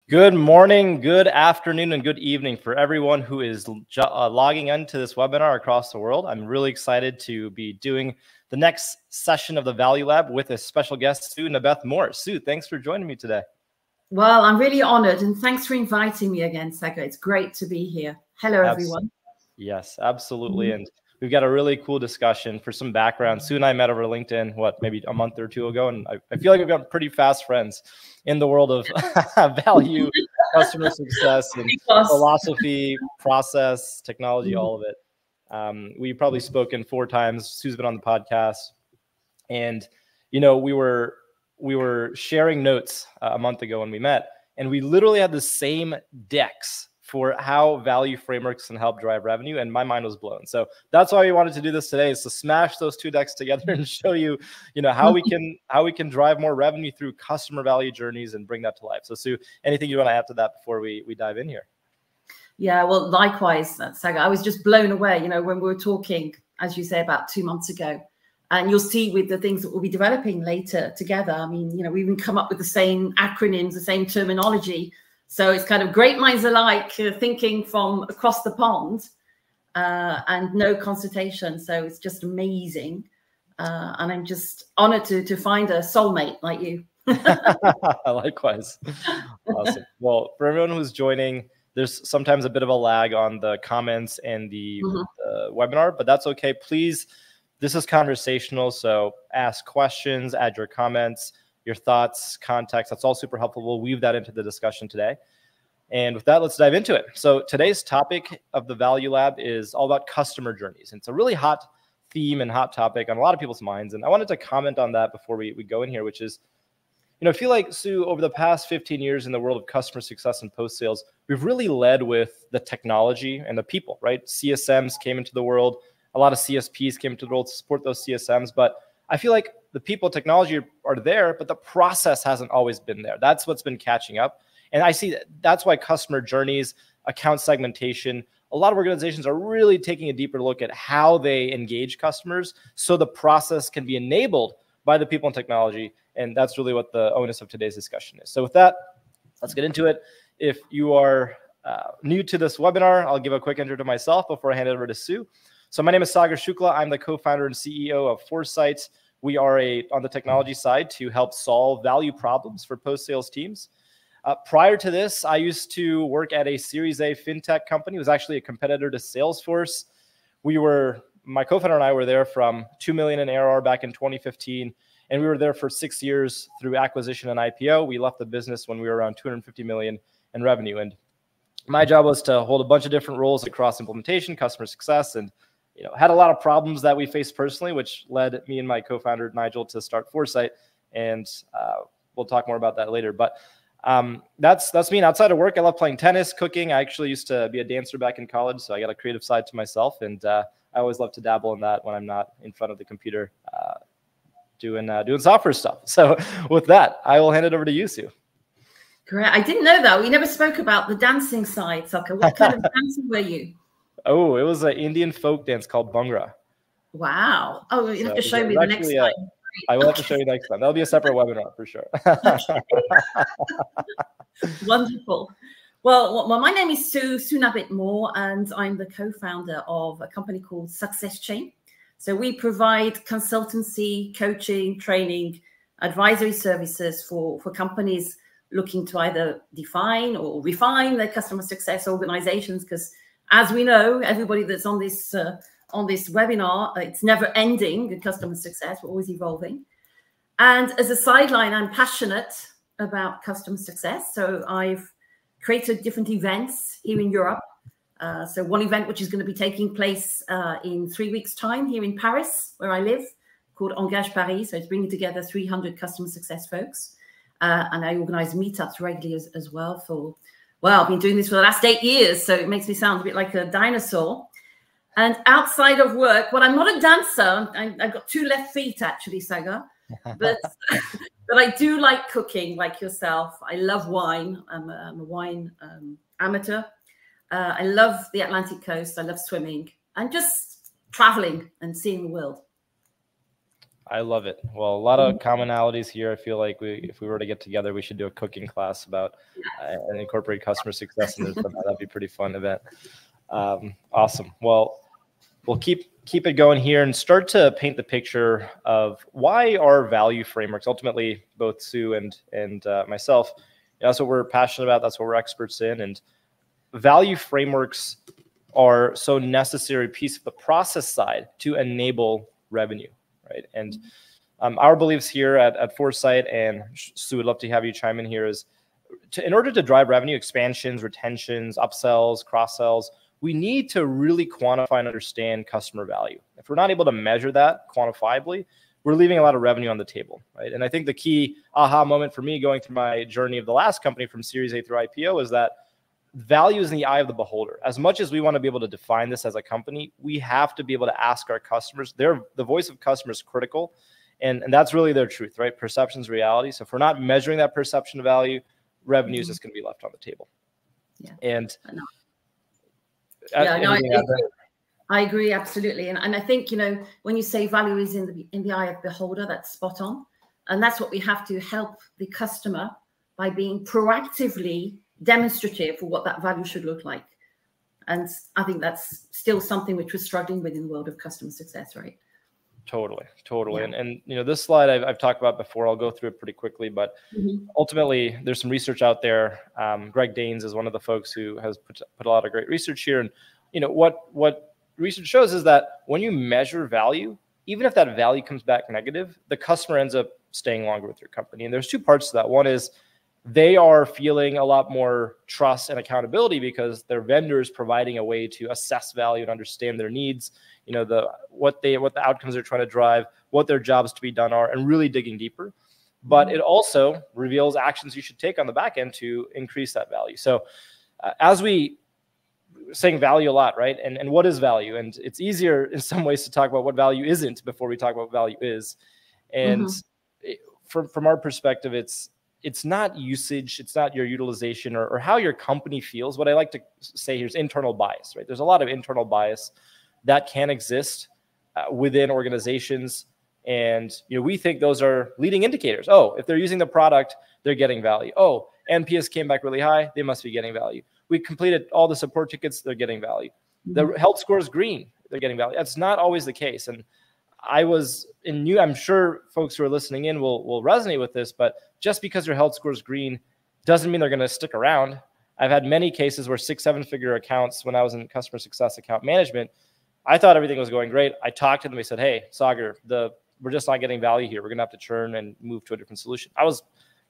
Good morning, good afternoon, and good evening for everyone who is logging into this webinar across the world. I'm really excited to be doing the next session of the Value Lab with a special guest, Sue Nabeth Moore. Sue, thanks for joining me today. Well, I'm really honored, and thanks for inviting me again, Saga. It's great to be here. Hello, everyone. Yes, absolutely. And we've got a really cool discussion. For some background, Sue and I met over LinkedIn, maybe a month or two ago, and I feel like we've got pretty fast friends in the world of value, customer success, and philosophy, process, technology, all of it. We've probably spoken 4 times. Sue's been on the podcast, and we were sharing notes a month ago when we met, and we literally had the same decks for how value frameworks can help drive revenue, and my mind was blown. So that's why we wanted to do this today, is to smash those 2 decks together and show you, how we can drive more revenue through customer value journeys and bring that to life. So Sue, anything you want to add to that before we dive in here? Yeah, well, likewise, Saga. I was just blown away, when we were talking, as you say, about 2 months ago. And you'll see with the things that we'll be developing later together. I mean, we even come up with the same acronyms, the same terminology. So it's kind of great minds alike, thinking from across the pond, and no consultation. So it's just amazing. And I'm just honored to find a soulmate like you. Likewise. Awesome. Well, for everyone who's joining, there's sometimes a bit of a lag on the comments and the webinar, but that's okay. Please, this is conversational. So ask questions, add your comments, your thoughts, context. That's all super helpful. We'll weave that into the discussion today. And with that, let's dive into it. So today's topic of the Value Lab is all about customer journeys. And it's a really hot theme and hot topic on a lot of people's minds. And I wanted to comment on that before we go in here, which is, I feel like, Sue, over the past 15 years in the world of customer success and post-sales, we've really led with the technology and the people, right? CSMs came into the world. A lot of CSPs came into the world to support those CSMs. But I feel like the people, technology are there, but the process hasn't always been there. That's what's been catching up. And I see that's why customer journeys, account segmentation, a lot of organizations are really taking a deeper look at how they engage customers so the process can be enabled by the people and technology. And that's really what the onus of today's discussion is. So with that, let's get into it. If you are new to this webinar, I'll give a quick intro to myself before I hand it over to Sue. So my name is Sagar Shukla. I'm the co-founder and CEO of Foresight. We are on the technology side to help solve value problems for post-sales teams. Prior to this, I used to work at a Series A fintech company. It was actually a competitor to Salesforce. My co-founder and I were there from 2 million in ARR back in 2015, and we were there for 6 years through acquisition and IPO. We left the business when we were around 250 million in revenue. And my job was to hold a bunch of different roles across implementation, customer success, and had a lot of problems that we faced personally, which led me and my co-founder, Nigel, to start Foresight. And we'll talk more about that later. But that's me. And outside of work, I love playing tennis, cooking. I actually used to be a dancer back in college, so I got a creative side to myself. And I always love to dabble in that when I'm not in front of the computer doing software stuff. So with that, I will hand it over to you, Sue. Great. I didn't know that. We never spoke about the dancing side, Saka. What kind of dancer were you? Oh, it was an Indian folk dance called Bhangra. Wow. Oh, you have to show me the next time. I will have to show you next time. That'll be a separate webinar for sure. Wonderful. Well, my name is Sue Nabeth Moore, and I'm the co-founder of a company called SuccessChain. So we provide consultancy, coaching, training, advisory services for companies looking to either define or refine their customer success organizations, because as we know, everybody that's on this webinar, it's never ending in customer success. We're always evolving. And as a sideline, I'm passionate about customer success. So I've created different events here in Europe. So one event which is going to be taking place in 3 weeks' time here in Paris, where I live, called Engage Paris. So it's bringing together 300 customer success folks. And I organize meetups regularly as well I've been doing this for the last 8 years, so it makes me sound a bit like a dinosaur. And outside of work, well, I'm not a dancer. I've got 2 left feet, actually, Saga. But I do like cooking, like yourself. I love wine. I'm a wine amateur. I love the Atlantic coast. I love swimming and just traveling and seeing the world. I love it. Well, a lot of commonalities here. I feel like if we were to get together, we should do a cooking class about and incorporate customer success. And that'd be a pretty fun event. Awesome. Well, we'll keep it going here and start to paint the picture of why our value frameworks. Ultimately, both Sue and myself, that's what we're passionate about. That's what we're experts in. And value frameworks are so necessary piece of the process side to enable revenue, right? And our beliefs here at Foresight, and Sue, would love to have you chime in here, is in order to drive revenue expansions, retentions, upsells, cross-sells, we need to really quantify and understand customer value. If we're not able to measure that quantifiably, we're leaving a lot of revenue on the table, right? And I think the key aha moment for me going through my journey of the last company from Series A through IPO is that value is in the eye of the beholder. As much as we want to be able to define this as a company, we have to be able to ask our customers. The voice of customers is critical, and that's really their truth, right? Perception's reality. So if we're not measuring that perception of value, revenue is just going to be left on the table. Yeah. And I agree absolutely. And I think, when you say value is in the eye of the beholder, that's spot on. And that's what we have to help the customer by being proactively demonstrative for what that value should look like. And I think that's still something which we're struggling with in the world of customer success, right? Totally. Yeah. And this slide I've talked about before. I'll go through it pretty quickly, but ultimately there's some research out there. Greg Danes is one of the folks who has put a lot of great research here. And what research shows is that when you measure value, even if that value comes back negative, the customer ends up staying longer with your company. And there's two parts to that. One is they are feeling a lot more trust and accountability because their vendor is providing a way to assess value and understand their needs, what the outcomes they're trying to drive, what their jobs to be done are, and really digging deeper. But it also reveals actions you should take on the back end to increase that value. So as we saying value a lot, right? And what is value? And it's easier in some ways to talk about what value isn't before we talk about what value is. And from our perspective, it's not usage, it's not your utilization or how your company feels. What I like to say here is internal bias, right? There's a lot of internal bias that can exist within organizations. And we think those are leading indicators. Oh, if they're using the product, they're getting value. Oh, NPS came back really high, they must be getting value. We completed all the support tickets, they're getting value. The health score is green, they're getting value. That's not always the case. And I'm sure folks who are listening in will resonate with this, but just because your health score is green doesn't mean they're going to stick around. I've had many cases where 6-7 figure accounts when I was in customer success account management, I thought everything was going great. I talked to them, they said, hey, Sagar, we're just not getting value here. We're going to have to churn and move to a different solution. I was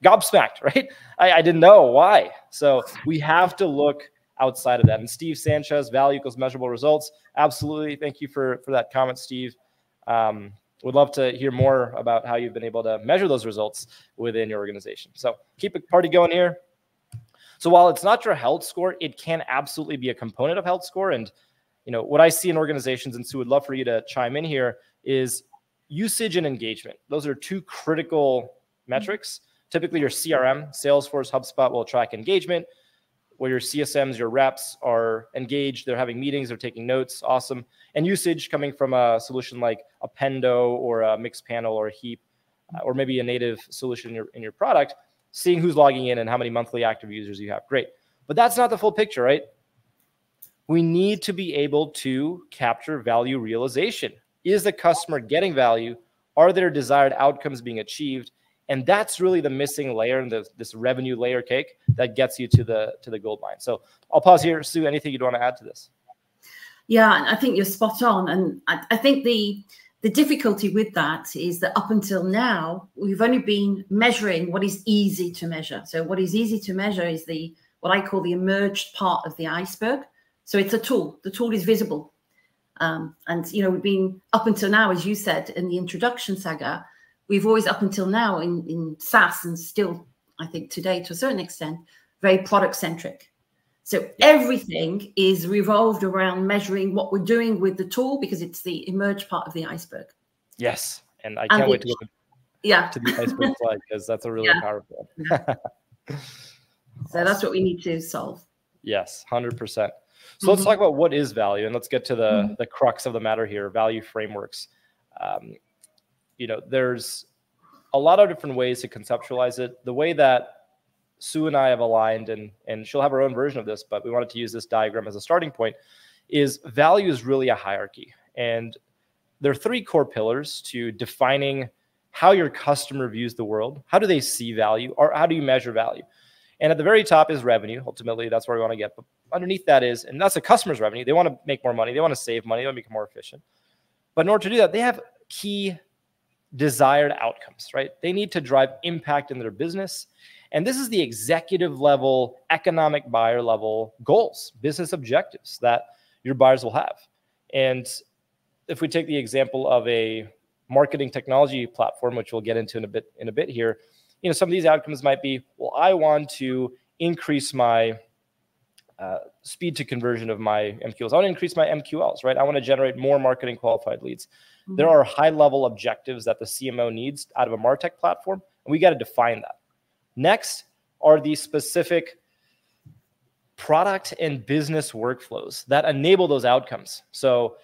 gobsmacked, right? I didn't know why. So we have to look outside of that. And Steve Sanchez, value equals measurable results. Absolutely. Thank you for that comment, Steve. Would love to hear more about how you've been able to measure those results within your organization. So keep a party going here. So while it's not your health score, it can absolutely be a component of health score. And what I see in organizations, and Sue would love for you to chime in here, is usage and engagement. Those are two critical metrics. Typically your CRM, Salesforce, HubSpot will track engagement, where your CSMs, your reps are engaged, they're having meetings, they're taking notes, awesome. And usage coming from a solution like Appendo or a Mixpanel or a Heap, or maybe a native solution in your product, seeing who's logging in and how many monthly active users you have. Great. But that's not the full picture, right? We need to be able to capture value realization. Is the customer getting value? Are their desired outcomes being achieved? And that's really the missing layer in this revenue layer cake that gets you to the gold mine. So I'll pause here. Sue, anything you'd want to add to this? Yeah, I think you're spot on. And I think the difficulty with that is that up until now, we've only been measuring what is easy to measure. So what is easy to measure is what I call the emerged part of the iceberg. So it's a tool. The tool is visible. And, we've been up until now, as you said in the introduction, Sagar, we've always up until now in SaaS and still, I think today to a certain extent, very product centric. So everything is revolved around measuring what we're doing with the tool because it's the emerged part of the iceberg. Yes. And I can't wait to get to the iceberg slide because that's a really powerful one. So that's what we need to solve. Yes, 100%. So let's talk about what is value, and let's get to the crux of the matter here, value frameworks. there's a lot of different ways to conceptualize it. The way that Sue and I have aligned, and she'll have her own version of this, but we wanted to use this diagram as a starting point, is value is really a hierarchy. And there are 3 core pillars to defining how your customer views the world. How do they see value, or how do you measure value? And at the very top is revenue. Ultimately, that's where we want to get. But underneath that is, and that's the customer's revenue. They want to make more money. They want to save money. They want to become more efficient. But in order to do that, they have key desired outcomes, right? They need to drive impact in their business. And this is the executive level, economic buyer level goals, business objectives that your buyers will have. And if we take the example of a marketing technology platform, which we'll get into in a bit here, some of these outcomes might be, well, I want to increase my speed to conversion of my MQLs. I want to increase my MQLs, right? I want to generate more marketing qualified leads. Mm-hmm. There are high level objectives that the CMO needs out of a MarTech platform, and we got to define that. Next are the specific product and business workflows that enable those outcomes. So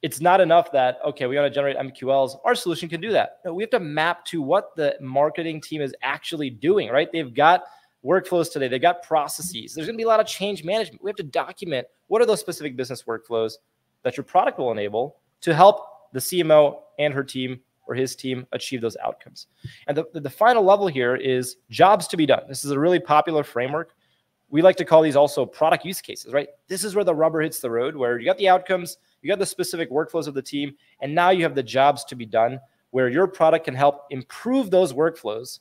it's not enough that, okay, we want to generate MQLs. Our solution can do that. No, we have to map to what the marketing team is actually doing, right? They've got workflows today. They've got processes. There's going to be a lot of change management. We have to document what are those specific business workflows that your product will enable to help the CMO and her team or his team achieve those outcomes. And the final level here is jobs to be done. This is a really popular framework. We like to call these also product use cases, right? This is where the rubber hits the road, where you got the outcomes, you got the specific workflows of the team, and now you have the jobs to be done where your product can help improve those workflows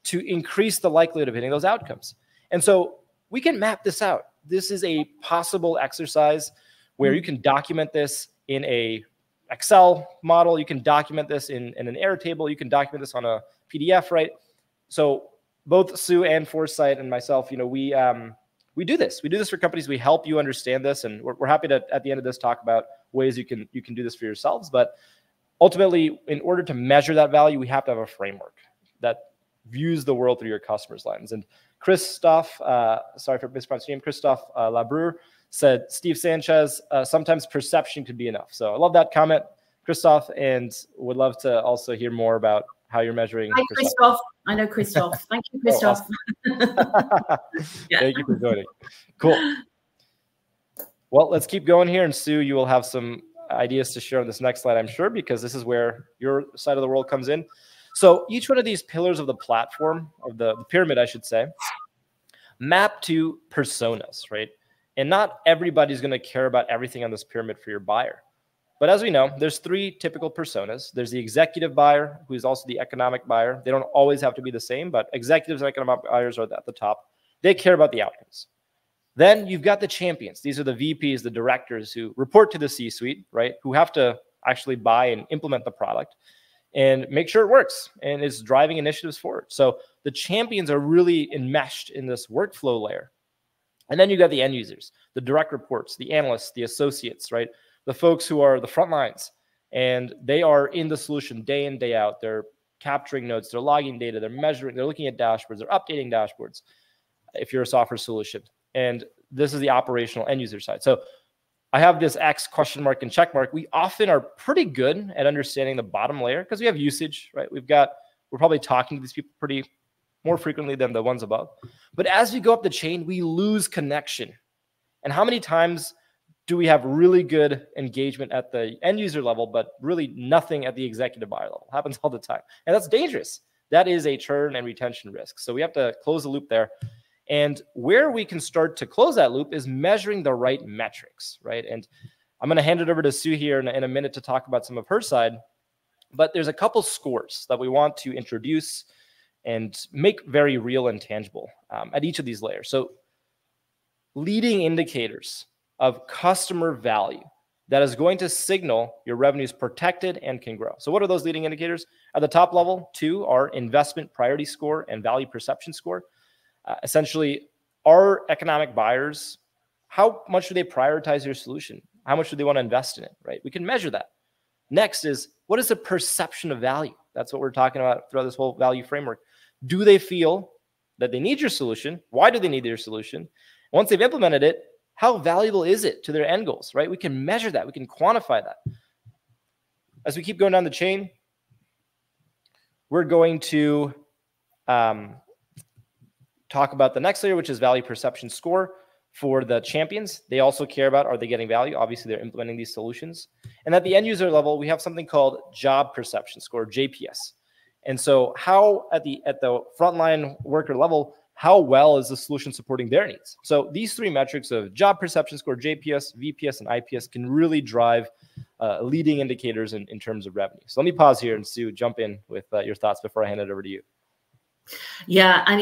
to increase the likelihood of hitting those outcomes. And so we can map this out. This is a possible exercise where you can document this in a Excel model. You can document this in an Airtable. You can document this on a PDF, right? So both Sue and Foresight and myself, we do this. We do this for companies. We help you understand this, and we're happy to, at the end of this, talk about ways you can do this for yourselves. But ultimately, in order to measure that value, we have to have a framework that views the world through your customer's lens. And Christophe, sorry for mispronouncing your name, Christophe Labreur, said, Steve Sanchez, sometimes perception could be enough. So I love that comment, Christophe, and would love to also hear more about how you're measuring. Hi, Christophe. I know Christophe. Thank you, Christophe. Oh, awesome. Yeah. Thank you for joining. Cool. Well, let's keep going here. And Sue, you will have some ideas to share on this next slide, I'm sure, because this is where your side of the world comes in. So each one of these pillars of the platform, of the pyramid, I should say, map to personas, right? And not everybody's going to care about everything on this pyramid for your buyer. But as we know, there's 3 typical personas. There's the executive buyer, who is also the economic buyer. They don't always have to be the same, but executives and economic buyers are at the top. They care about the outcomes. Then you've got the champions. These are the VPs, the directors who report to the C-suite, right? Who have to actually buy and implement the product and make sure it works and is driving initiatives forward. So the champions are really enmeshed in this workflow layer. And then you got the end users, the direct reports, the analysts, the associates, right? The folks who are the front lines, and they are in the solution day in, day out. They're capturing notes, they're logging data, they're measuring, they're looking at dashboards, they're updating dashboards if you're a software solution. And this is the operational end user side. So I have this X question mark and check mark. We often are pretty good at understanding the bottom layer because we have usage, right? We're probably talking to these people pretty more frequently than the ones above. But as we go up the chain, we lose connection. And how many times do we have really good engagement at the end user level, but really nothing at the executive buyer level? It happens all the time. And that's dangerous. That is a churn and retention risk. So we have to close the loop there. And where we can start to close that loop is measuring the right metrics, right? And I'm going to hand it over to Sue here in a minute to talk about some of her side. But there's a couple scores that we want to introduce and make very real and tangible at each of these layers. So leading indicators of customer value that is going to signal your revenue is protected and can grow. So what are those leading indicators? At the top level, 2 are investment priority score and value perception score. Essentially, our economic buyers, how much do they prioritize your solution? How much do they want to invest in it, right? We can measure that. Next is, what is the perception of value? That's what we're talking about throughout this whole value framework. Do they feel that they need your solution? Why do they need your solution? Once they've implemented it, how valuable is it to their end goals, right? We can measure that. We can quantify that. As we keep going down the chain, we're going to talk about the next layer, which is value perception score for the champions. They also care about, are they getting value? Obviously, they're implementing these solutions. And at the end user level, we have something called job perception score, JPS. And so how at the frontline worker level, how well is the solution supporting their needs? So these three metrics of job perception score, JPS, VPS, and IPS can really drive leading indicators in terms of revenue. So let me pause here and Sue, jump in with your thoughts before I hand it over to you. Yeah, and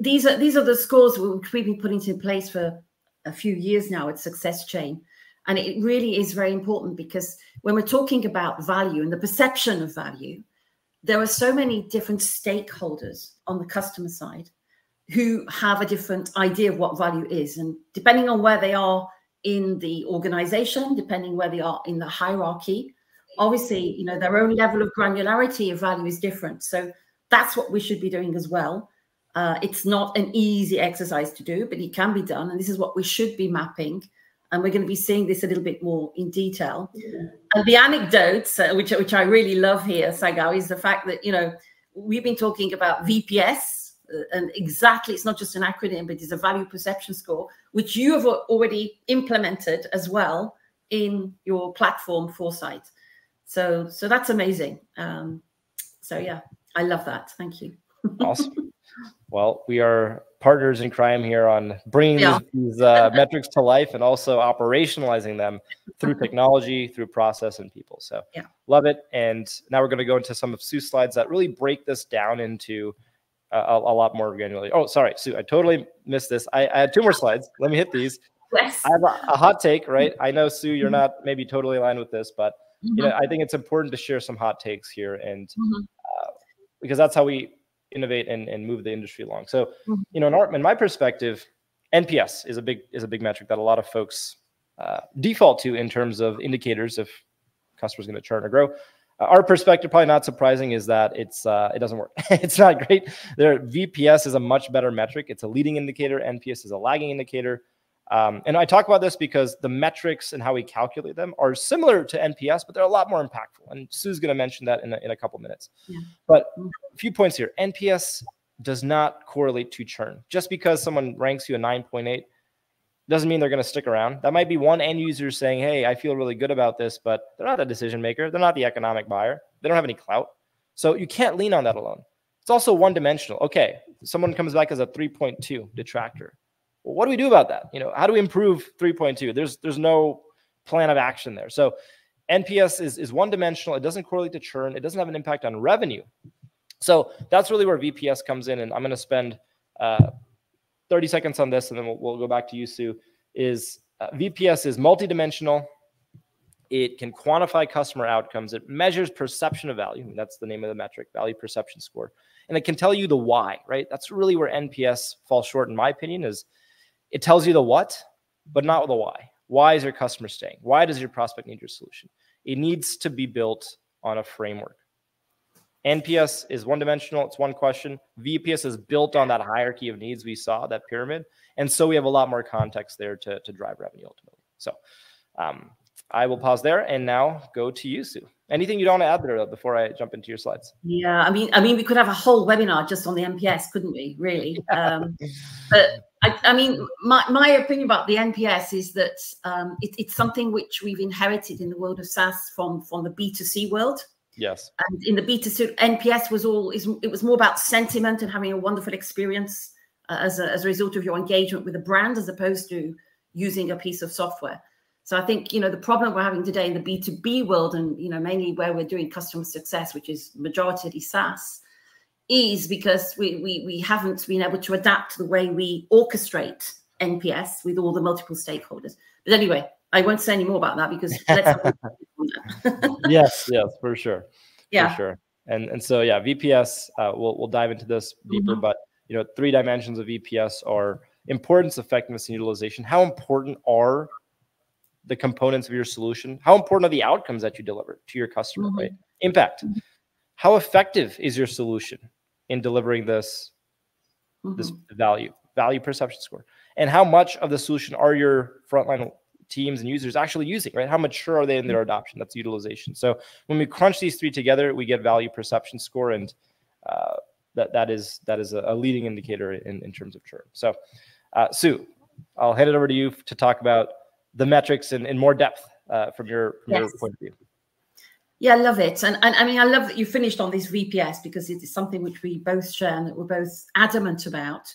these are the scores which we've been putting in place for a few years now at SuccessChain. And it really is very important because when we're talking about value and the perception of value, there are so many different stakeholders on the customer side who have a different idea of what value is. And depending on where they are in the organization, depending where they are in the hierarchy, obviously, their own level of granularity of value is different. So that's what we should be doing as well. It's not an easy exercise to do, but it can be done. And this is what we should be mapping. And we're going to be seeing this a little bit more in detail. Yeah. And the anecdotes, which I really love here, Sagar, is the fact that, we've been talking about VPS. And exactly, it's not just an acronym, but it's a value perception score, which you have already implemented as well in your platform Foresight. So that's amazing. So yeah, I love that. Thank you. Awesome. Well, we are partners in crime here on bringing these metrics to life and also operationalizing them through technology, through process and people. So love it. And now we're going to go into some of Sue's slides that really break this down into a lot more granularly. Oh, sorry, Sue, I totally missed this. I had two more slides. Let me hit these. Yes. I have a hot take, right? I know, Sue, you're not maybe totally aligned with this, but I think it's important to share some hot takes here, and because that's how we innovate and move the industry along. So, in my perspective, NPS is a big metric that a lot of folks default to in terms of indicators if customers going to churn or grow. Our perspective, probably not surprising, is that it doesn't work. It's not great. VPS is a much better metric. It's a leading indicator. NPS is a lagging indicator. And I talk about this because the metrics and how we calculate them are similar to NPS, but they're a lot more impactful. And Sue's going to mention that in a couple minutes. Yeah. But a few points here. NPS does not correlate to churn. Just because someone ranks you a 9.8 doesn't mean they're going to stick around. That might be one end user saying, hey, I feel really good about this, but they're not a decision maker. They're not the economic buyer. They don't have any clout. So you can't lean on that alone. It's also one-dimensional. Okay, someone comes back as a 3.2 detractor. Well, what do we do about that? How do we improve 3.2? There's no plan of action there. So NPS is one-dimensional. It doesn't correlate to churn. It doesn't have an impact on revenue. So that's really where VPS comes in. And I'm going to spend 30 seconds on this, and then we'll go back to you, Sue. VPS is multidimensional. It can quantify customer outcomes. It measures perception of value. That's the name of the metric, value perception score. And it can tell you the why, right? That's really where NPS falls short, in my opinion, is it tells you the what, but not the why. Why is your customer staying? Why does your prospect need your solution? It needs to be built on a framework. NPS is one-dimensional. It's one question. VPS is built on that hierarchy of needs we saw, that pyramid. And so we have a lot more context there to drive revenue ultimately. So I will pause there and now go to you, Sue. Anything you don't want to add there before I jump into your slides? Yeah, I mean, we could have a whole webinar just on the NPS, couldn't we, really? But I mean, my opinion about the NPS is that it's something which we've inherited in the world of SaaS from the B2C world. Yes. And in the B2C, NPS was more about sentiment and having a wonderful experience as a result of your engagement with a brand, as opposed to using a piece of software. So I think, the problem we're having today in the B2B world, and, mainly where we're doing customer success, which is majority SaaS, is because we haven't been able to adapt the way we orchestrate NPS with all the multiple stakeholders. But anyway, I won't say any more about that because yes, for sure. Yeah. For sure. And so, yeah, VPS, we'll dive into this deeper, but, 3 dimensions of VPS are importance, effectiveness, and utilization. How important are the components of your solution? How important are the outcomes that you deliver to your customer, right? Impact. How effective is your solution in delivering this value perception score? And how much of the solution are your frontline teams and users actually using, right? How mature are they in their adoption? That's utilization. So when we crunch these 3 together, we get value perception score. And that is a leading indicator in terms of churn. So, Sue, I'll hand it over to you to talk about the metrics in more depth from your point of view. Yeah, I love it. And I mean, I love that you finished on this VPS, because it is something which we both share and that we're both adamant about.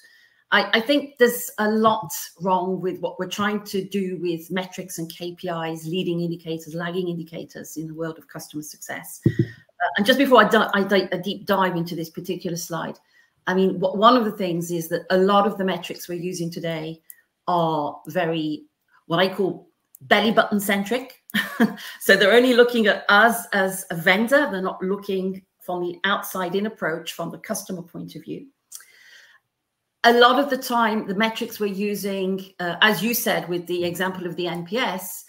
I think there's a lot wrong with what we're trying to do with metrics and KPIs, leading indicators, lagging indicators in the world of customer success. And just before I deep dive into this particular slide, I mean, one of the things is that a lot of the metrics we're using today are very, what I call belly button centric. So they're only looking at us as a vendor. They're not looking from the outside in approach from the customer point of view. A lot of the time, the metrics we're using, as you said, with the example of the NPS,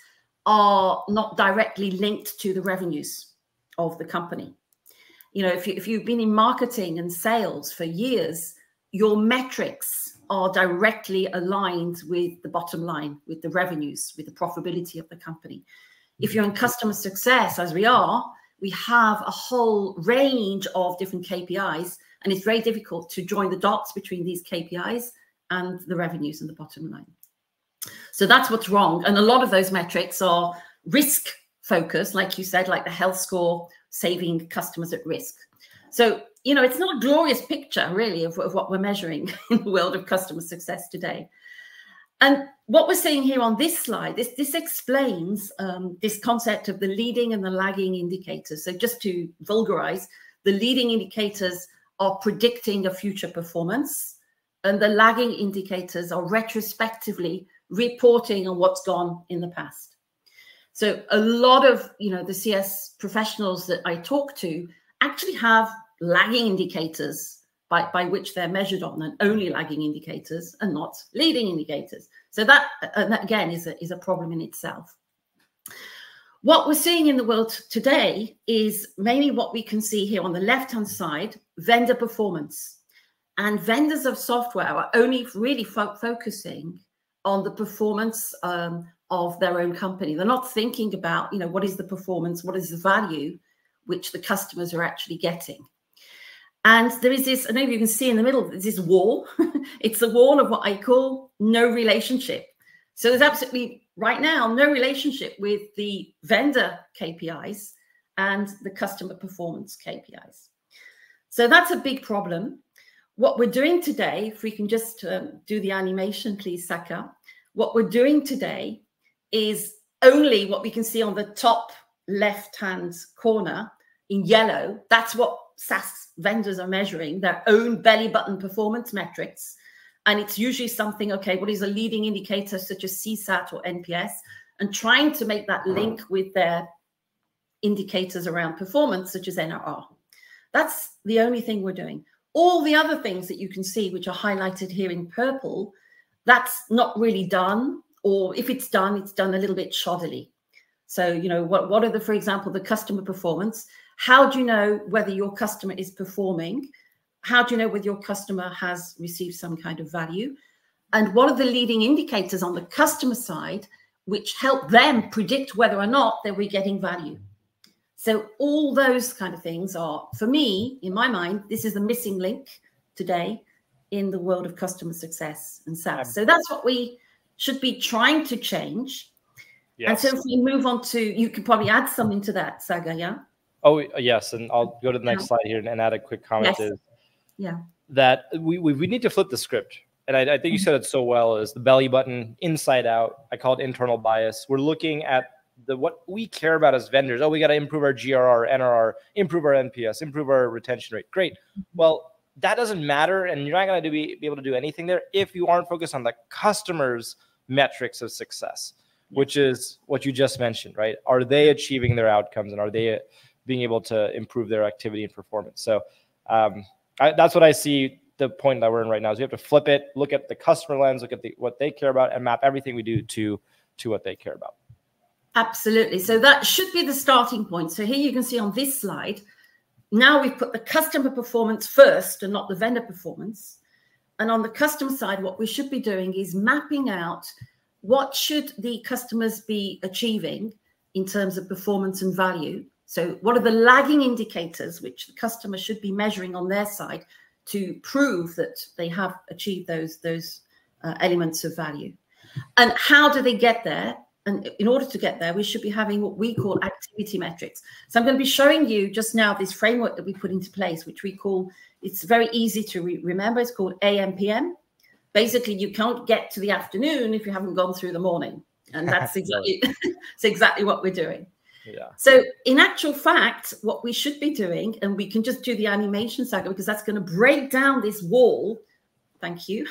are not directly linked to the revenues of the company. You know, if you've been in marketing and sales for years, your metrics are directly aligned with the bottom line, with the revenues, with the profitability of the company. If you're in customer success, as we are, we have a whole range of different KPIs, and it's very difficult to join the dots between these KPIs and the revenues and the bottom line. So that's what's wrong. And a lot of those metrics are risk focused, like you said, like the health score, saving customers at risk. So, you know, it's not a glorious picture, really, of what we're measuring in the world of customer success today. And what we're seeing here on this slide, this explains this concept of the leading and the lagging indicators. So just to vulgarize, the leading indicators are predicting a future performance, and the lagging indicators are retrospectively reporting on what's gone in the past. So a lot of, you know, the CS professionals that I talk to actually have lagging indicators by which they're measured on, and only lagging indicators and not leading indicators. So that again is a problem in itself. What we're seeing in the world today is mainly what we can see here on the left-hand side, vendor performance. And vendors of software are only really focusing on the performance of their own company. They're not thinking about, you know, what is the performance, what is the value which the customers are actually getting. And there is this, I don't know if you can see in the middle, there's this wall. It's the wall of what I call no relationship. So there's absolutely, right now, no relationship with the vendor KPIs and the customer performance KPIs. So that's a big problem. What we're doing today, if we can just do the animation, please, Saka. What we're doing today is only what we can see on the top left-hand corner in yellow. That's what SaaS vendors are measuring, their own belly button performance metrics. And it's usually something, okay, what is a leading indicator such as CSAT or NPS, and trying to make that link with their indicators around performance, such as NRR. That's the only thing we're doing. All the other things that you can see, which are highlighted here in purple, that's not really done, or if it's done a little bit shoddily. So, you know, what are the, for example, the customer performance? How do you know whether your customer is performing? How do you know whether your customer has received some kind of value? And what are the leading indicators on the customer side which help them predict whether or not they'll be getting value? So all those kind of things are, for me, in my mind, this is the missing link today in the world of customer success and SaaS. So that's what we should be trying to change. Yes. And so if we move on to, you could probably add something to that, Saga, yeah? Oh, yes. And I'll go to the next slide here and add a quick comment. Yes. Is that we need to flip the script. And I think you said it so well, is the belly button inside out. I call it internal bias. We're looking at what we care about as vendors. Oh, we got to improve our GRR, NRR, improve our NPS, improve our retention rate. Great. Well, that doesn't matter. And you're not going to be able to do anything there if you aren't focused on the customer's metrics of success, which is what you just mentioned, right? Are they achieving their outcomes, and are they being able to improve their activity and performance? So that's what I see the point that we're in right now, is we have to flip it, look at the customer lens, look at what they care about, and map everything we do to what they care about. Absolutely. So that should be the starting point. So here you can see on this slide, now we've put the customer performance first and not the vendor performance. And on the customer side, what we should be doing is mapping out what should the customers be achieving in terms of performance and value. So what are the lagging indicators which the customer should be measuring on their side to prove that they have achieved those elements of value? And how do they get there? And in order to get there, we should be having what we call activity metrics. So I'm going to be showing you just now this framework that we put into place, which we call, it's very easy to remember. It's called AM/PM. Basically, you can't get to the afternoon if you haven't gone through the morning. And that's exactly, it's exactly what we're doing. Yeah. So in actual fact, what we should be doing, and we can just do the animation saga because that's going to break down this wall. Thank you.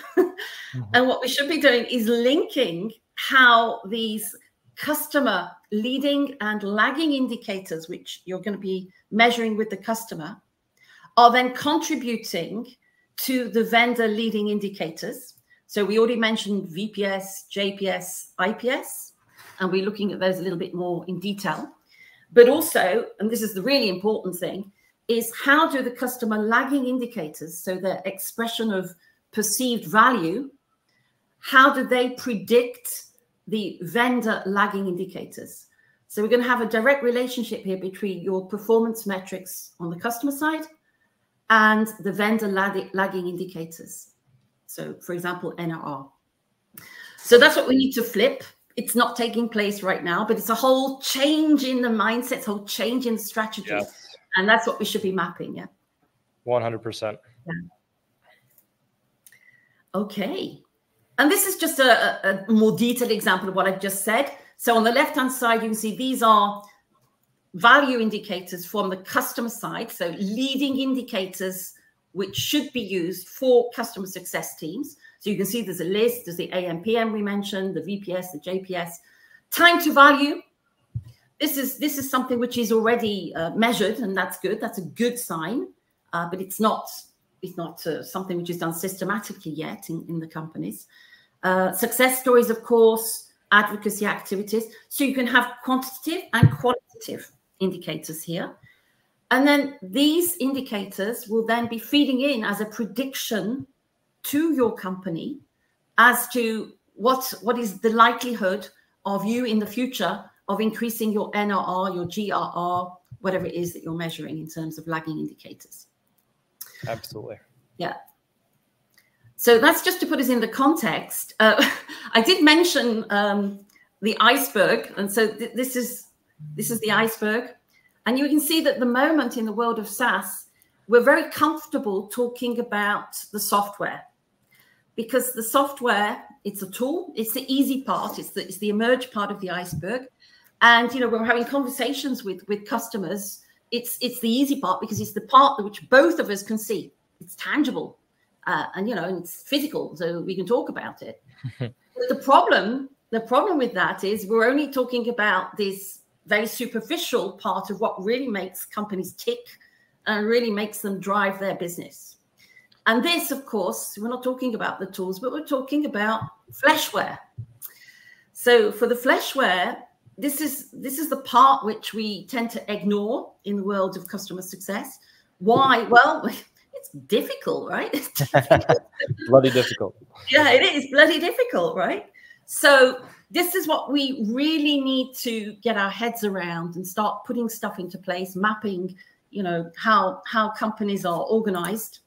And what we should be doing is linking how these customer leading and lagging indicators, which you're going to be measuring with the customer, are then contributing to the vendor leading indicators. So we already mentioned VPS, JPS, IPS, and we're looking at those a little bit more in detail. But also, and this is the really important thing, is how do the customer lagging indicators, so the expression of perceived value, how do they predict the vendor lagging indicators? So we're going to have a direct relationship here between your performance metrics on the customer side and the vendor lagging indicators. So for example, NRR. So that's what we need to flip. It's not taking place right now, but it's a whole change in the mindset, a whole change in the strategy. Yes. And that's what we should be mapping. Yeah. 100%. Yeah. Okay. And this is just a more detailed example of what I've just said. So on the left-hand side, you can see these are value indicators from the customer side. So leading indicators which should be used for customer success teams. So you can see there's a list. There's the AM/PM we mentioned, the VPS, the JPS. Time to value. This is something which is already measured, and that's good. That's a good sign, but it's not something which is done systematically yet in the companies. Success stories, of course, advocacy activities. So you can have quantitative and qualitative indicators here. And then these indicators will then be feeding in as a prediction to your company as to what is the likelihood of you in the future of increasing your NRR, your GRR, whatever it is that you're measuring in terms of lagging indicators. Absolutely. Yeah. So that's just to put us in the context. I did mention the iceberg. And so this is the iceberg. And you can see that the moment in the world of SaaS, we're very comfortable talking about the software, because the software, it's a tool, it's the easy part, it's the emerge part of the iceberg. And, you know, we're having conversations with customers. It's the easy part because it's the part which both of us can see. It's tangible, and, you know, and it's physical, so we can talk about it. But the problem with that is we're only talking about this very superficial part of what really makes companies tick and really makes them drive their business. And this, of course, we're not talking about the tools, but we're talking about fleshware. So for the fleshware, this is the part which we tend to ignore in the world of customer success. Why? Well, it's difficult, right? It's difficult. Bloody difficult. Yeah, it is bloody difficult, right? So this is what we really need to get our heads around and start putting stuff into place, mapping, you know, how companies are organized,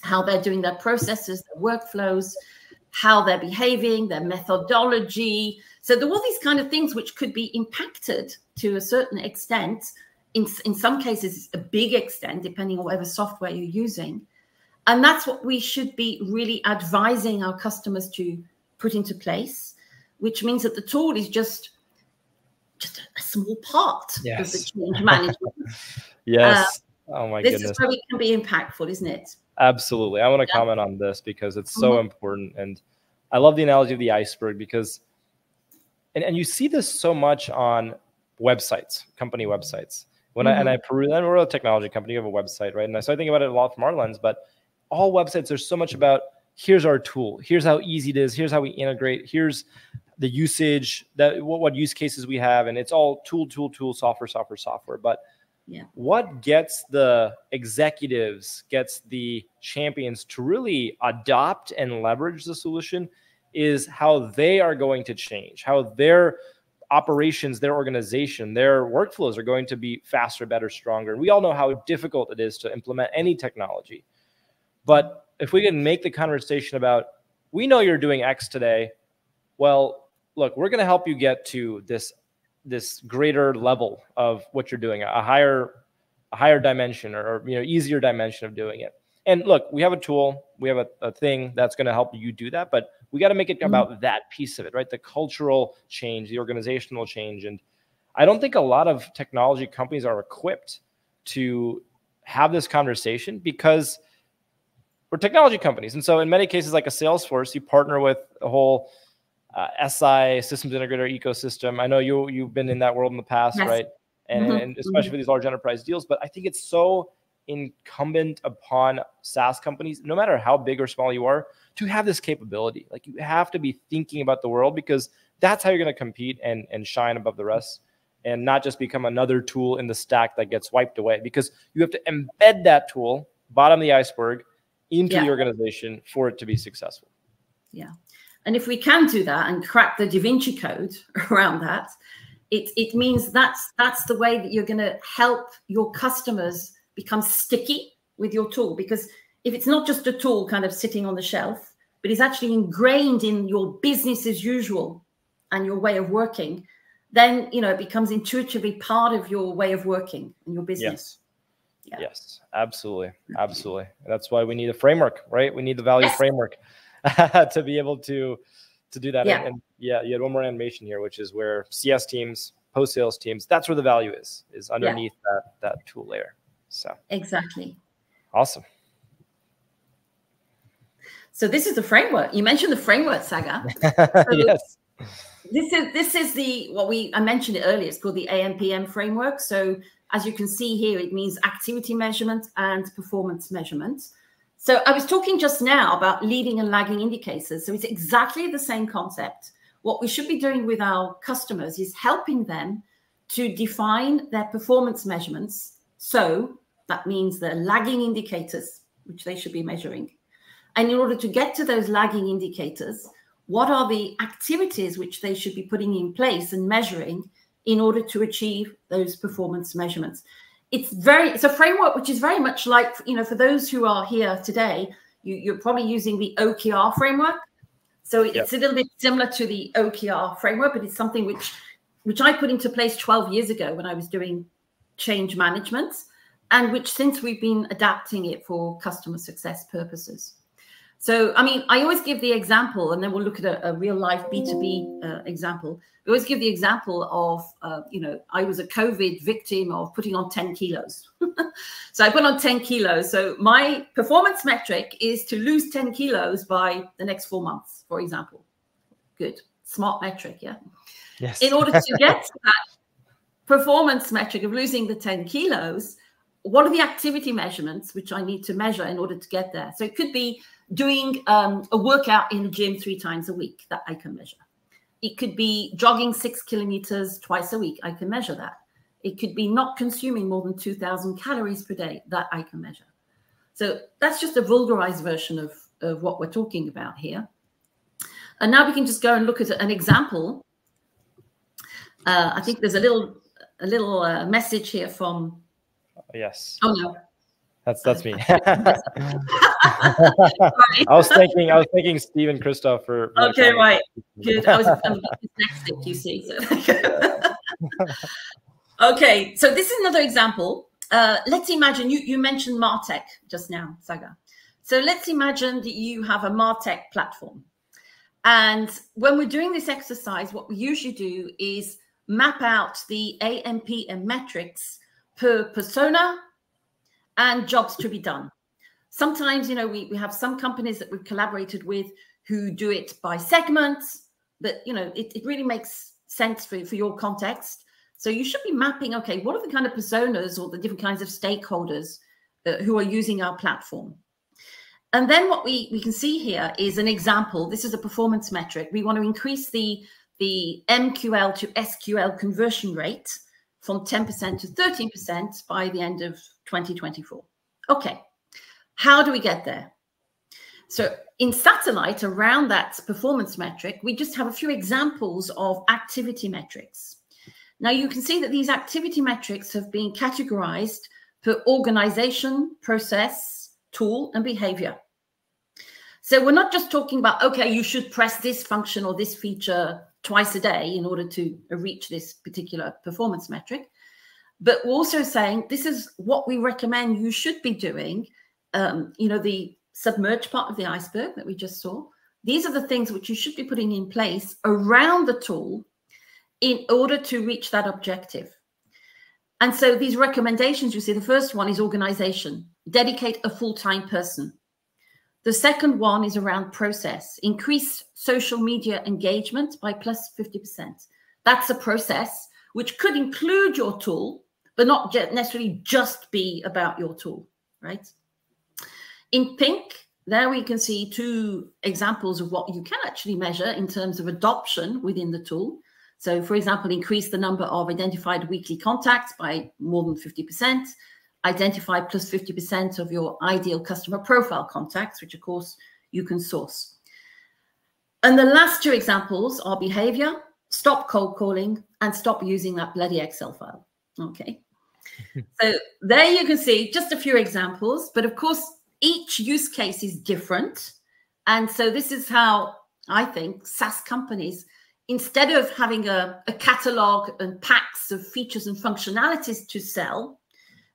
how they're doing their processes, their workflows, how they're behaving, their methodology. So there are all these kind of things which could be impacted to a certain extent. In some cases, a big extent, depending on whatever software you're using. And that's what we should be really advising our customers to put into place, which means that the tool is just a small part of the change management. Yes. Oh my goodness. This is where we can be impactful, isn't it? Absolutely. I want to comment on this because it's so important. And I love the analogy of the iceberg because, and you see this so much on websites, company websites. When I peruse, and we're a technology company, we have a website, right? And so I think about it a lot from our lens, but all websites, there's so much about, here's our tool, here's how easy it is, here's how we integrate, here's the usage, that what use cases we have, and it's all tool, software. But what gets the executives, gets the champions to really adopt and leverage the solution is how they are going to change, how they're operations, their organization, their workflows are going to be faster, better, stronger. And we all know how difficult it is to implement any technology. But if we can make the conversation about, we know you're doing X today. Well, look, we're going to help you get to this greater level of what you're doing, a higher dimension or easier dimension of doing it. And look, we have a tool, we have a thing that's going to help you do that, but we got to make it about that piece of it, right? The cultural change, the organizational change. And I don't think a lot of technology companies are equipped to have this conversation because we're technology companies. And so in many cases, like a Salesforce, you partner with a whole SI, systems integrator ecosystem. I know you've been in that world in the past, yes. Right? And especially for these large enterprise deals. But I think it's so incumbent upon SaaS companies, no matter how big or small you are, to have this capability. Like you have to be thinking about the world because that's how you're going to compete and shine above the rest and not just become another tool in the stack that gets wiped away, because you have to embed that tool, bottom of the iceberg, into the organization for it to be successful. Yeah. And if we can do that and crack the Da Vinci Code around that, it means that's the way that you're going to help your customers become sticky with your tool. Because if it's not just a tool kind of sitting on the shelf, but it's actually ingrained in your business as usual and your way of working, then, it becomes intuitively part of your way of working and your business. Yes. Yeah. Yes, absolutely. Absolutely. That's why we need a framework, right? We need the value framework to be able to do that. Yeah. And you had one more animation here, which is where CS teams, post-sales teams, that's where the value is underneath that tool layer. So exactly. Awesome. So this is the framework. You mentioned the framework, Saga. Yes. This is I mentioned it earlier. It's called the AMPM framework. So as you can see here, it means activity measurement and performance measurement. So I was talking just now about leading and lagging indicators. So it's exactly the same concept. What we should be doing with our customers is helping them to define their performance measurements. So that means the lagging indicators, which they should be measuring. And in order to get to those lagging indicators, what are the activities which they should be putting in place and measuring in order to achieve those performance measurements? It's a framework which is very much like, for those who are here today, you're probably using the OKR framework. So it's a little bit similar to the OKR framework, but it's something which I put into place 12 years ago when I was doing change management, and which since we've been adapting it for customer success purposes. So, I always give the example, and then we'll look at a real life B2B example. We always give the example of, I was a COVID victim of putting on 10 kilos. So I put on 10 kilos. So my performance metric is to lose 10 kilos by the next 4 months, for example. Good. Smart metric, yeah? Yes. In order to get to that performance metric of losing the 10 kilos, what are the activity measurements which I need to measure in order to get there? So it could be doing a workout in the gym 3 times a week that I can measure. It could be jogging 6 kilometers twice a week. I can measure that. It could be not consuming more than 2,000 calories per day that I can measure. So that's just a vulgarized version of what we're talking about here. And now we can just go and look at an example. I think there's a little message here from. Yes. Oh no. That's me. I was thinking Steve and Christoph for okay, right. Good. I'm dyslexic, you see. So. Okay, so this is another example. Let's imagine you mentioned MarTech just now, Saga. So let's imagine that you have a MarTech platform. And when we're doing this exercise, what we usually do is map out the AMPM metrics per persona and jobs to be done. Sometimes, we have some companies that we've collaborated with who do it by segments, but, it really makes sense for your context. So you should be mapping, okay, what are the kind of personas or the different kinds of stakeholders who are using our platform? And then what we can see here is an example. This is a performance metric. We want to increase the MQL to SQL conversion rate from 10% to 13% by the end of 2024. Okay, how do we get there? So in Satellite, around that performance metric, we just have a few examples of activity metrics. Now you can see that these activity metrics have been categorized per organization, process, tool, and behavior. So we're not just talking about, okay, you should press this function or this feature twice a day in order to reach this particular performance metric, but we're also saying this is what we recommend you should be doing. The submerged part of the iceberg that we just saw. These are the things which you should be putting in place around the tool in order to reach that objective. And so these recommendations, you see, the first one is organization, dedicate a full-time person. The second one is around process, increase social media engagement by plus 50%. That's a process which could include your tool, but not necessarily just be about your tool, right? In pink, there we can see two examples of what you can actually measure in terms of adoption within the tool. So, for example, increase the number of identified weekly contacts by more than 50%, identify plus 50% of your ideal customer profile contacts, which, of course, you can source. And the last two examples are behavior, stop cold calling, and stop using that bloody Excel file. Okay. So there you can see just a few examples, but of course, each use case is different. And so this is how I think SaaS companies, instead of having a catalog and packs of features and functionalities to sell,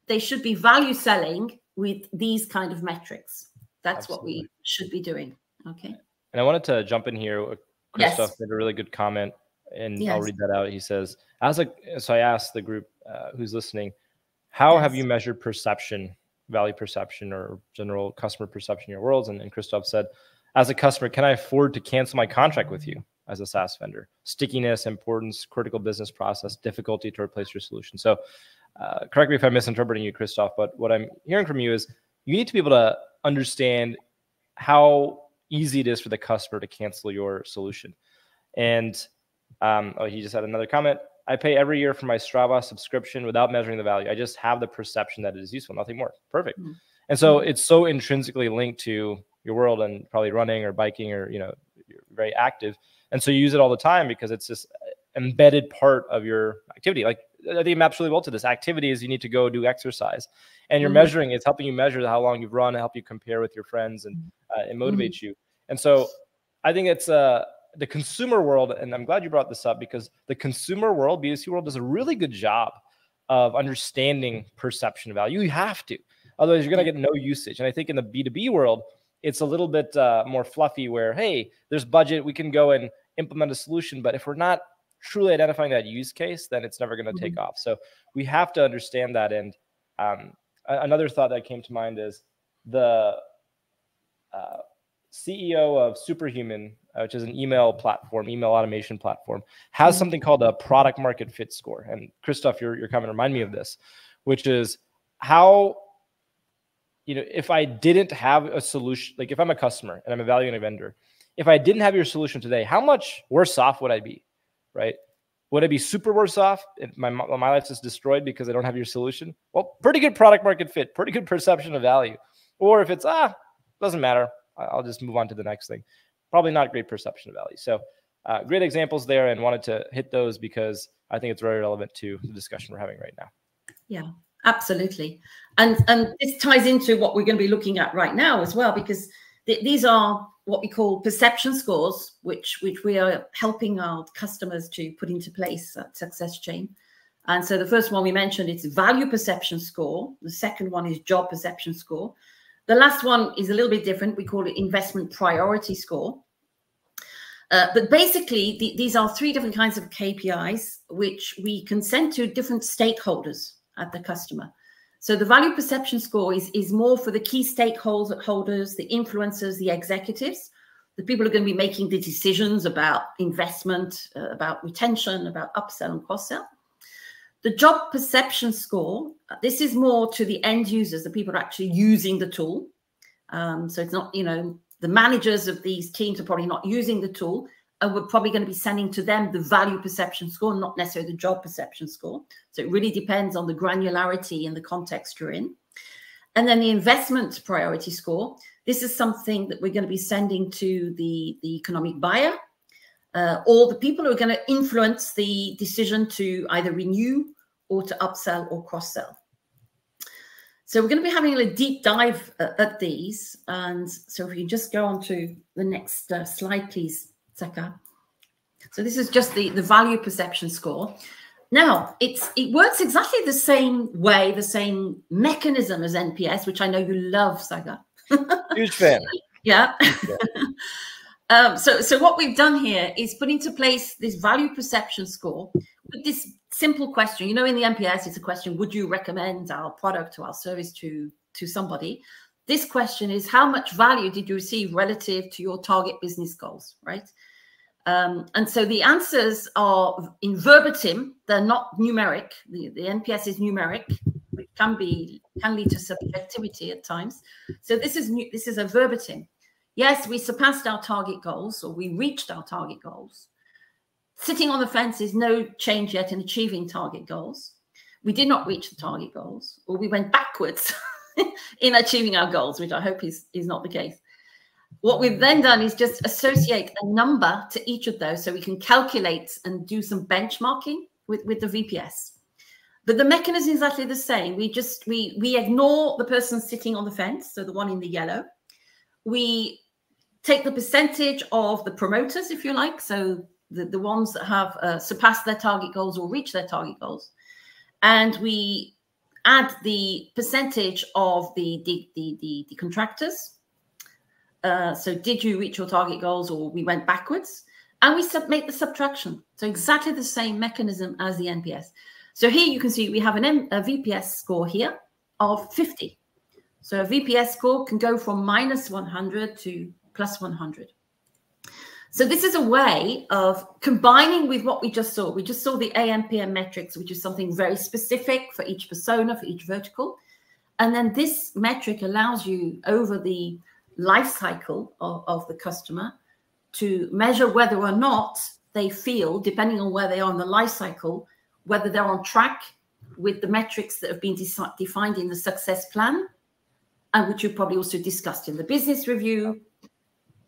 they should be value selling with these kind of metrics. That's Absolutely. What we should be doing. Okay. And I wanted to jump in here. Christoph made a really good comment, and I'll read that out. He says, so I asked the group who's listening, how have you measured perception, value perception, or general customer perception in your worlds? And Christoph said, as a customer, can I afford to cancel my contract with you as a SaaS vendor? Stickiness, importance, critical business process, difficulty to replace your solution. So correct me if I'm misinterpreting you, Christoph, but what I'm hearing from you is you need to be able to understand how easy it is for the customer to cancel your solution. And he just had another comment. I pay every year for my Strava subscription without measuring the value. I just have the perception that it is useful, nothing more. Perfect. Mm-hmm. And so it's so intrinsically linked to your world and probably running or biking or, you're very active. And so you use it all the time because it's this embedded part of your activity. Like I think maps really well to this. Activity is you need to go do exercise and you're measuring, it's helping you measure how long you've run, help you compare with your friends, and it motivates you. And so I think it's the consumer world, and I'm glad you brought this up because the consumer world, B2C world, does a really good job of understanding perception of value. You have to, otherwise you're going to get no usage. And I think in the B2B world, it's a little bit more fluffy where, hey, there's budget, we can go and implement a solution. But if we're not truly identifying that use case, then it's never going to take off. So we have to understand that. And another thought that came to mind is the CEO of Superhuman, which is an email platform, email automation platform, has something called a product market fit score. And Christoph, your comment reminded me of this, which is how, if I didn't have a solution, like if I'm a customer and I'm evaluating a vendor, if I didn't have your solution today, how much worse off would I be, right? Would I be super worse off if my life is destroyed because I don't have your solution? Well, pretty good product market fit, pretty good perception of value. Or if it's, doesn't matter, I'll just move on to the next thing. Probably not great perception of value. So great examples there, and wanted to hit those because I think it's very relevant to the discussion we're having right now. Yeah, absolutely. And this ties into what we're going to be looking at right now as well, because these are what we call perception scores, which we are helping our customers to put into place at SuccessChain. And so the first one we mentioned, it's value perception score. The second one is job perception score. The last one is a little bit different. We call it investment priority score. But basically, these are three different kinds of KPIs, which we can send to different stakeholders at the customer. So the value perception score is more for the key stakeholders, the influencers, the executives, the people who are going to be making the decisions about investment, about retention, about upsell and cross-sell. The job perception score, this is more to the end users, the people who are actually using the tool. So it's not, the managers of these teams are probably not using the tool, and we're probably going to be sending to them the value perception score, not necessarily the job perception score. So it really depends on the granularity and the context you're in. And then the investment priority score, This is something that we're going to be sending to the economic buyer, or the people who are going to influence the decision to either renew or to upsell or cross-sell. So we're going to be having a deep dive at these. And so if you just go on to the next slide, please, Saka. So this is just the value perception score. Now, it works exactly the same way, the same mechanism as NPS, which I know you love, Saga. Huge fan. Yeah. So what we've done here is put into place this value perception score with this simple question. You know, in the NPS, it's a question: would you recommend our product or our service to somebody? This question is: how much value did you receive relative to your target business goals, right? And so the answers are in verbatim. They're not numeric. The NPS is numeric, which can lead to subjectivity at times. So this is a verbatim. Yes, we surpassed our target goals, or we reached our target goals. Sitting on the fence is no change yet in achieving target goals. We did not reach the target goals, or we went backwards in achieving our goals, which I hope is not the case. What we've then done is just associate a number to each of those so we can calculate and do some benchmarking with the VPS. But the mechanism is exactly the same. We ignore the person sitting on the fence, so the one in the yellow. We take the percentage of the promoters, if you like, so the ones that have surpassed their target goals or reached their target goals. And we add the percentage of the contractors. So did you reach your target goals, or we went backwards? And we make the subtraction. So exactly the same mechanism as the NPS. So here you can see we have a VPS score here of 50. So a VPS score can go from -100 to +100. So this is a way of combining with what we just saw. We just saw the AMPM metrics, which is something very specific for each persona, for each vertical. And then this metric allows you over the life cycle of the customer to measure whether or not they feel, depending on where they are in the life cycle, whether they're on track with the metrics that have been defined in the success plan, and which you probably also discussed in the business review.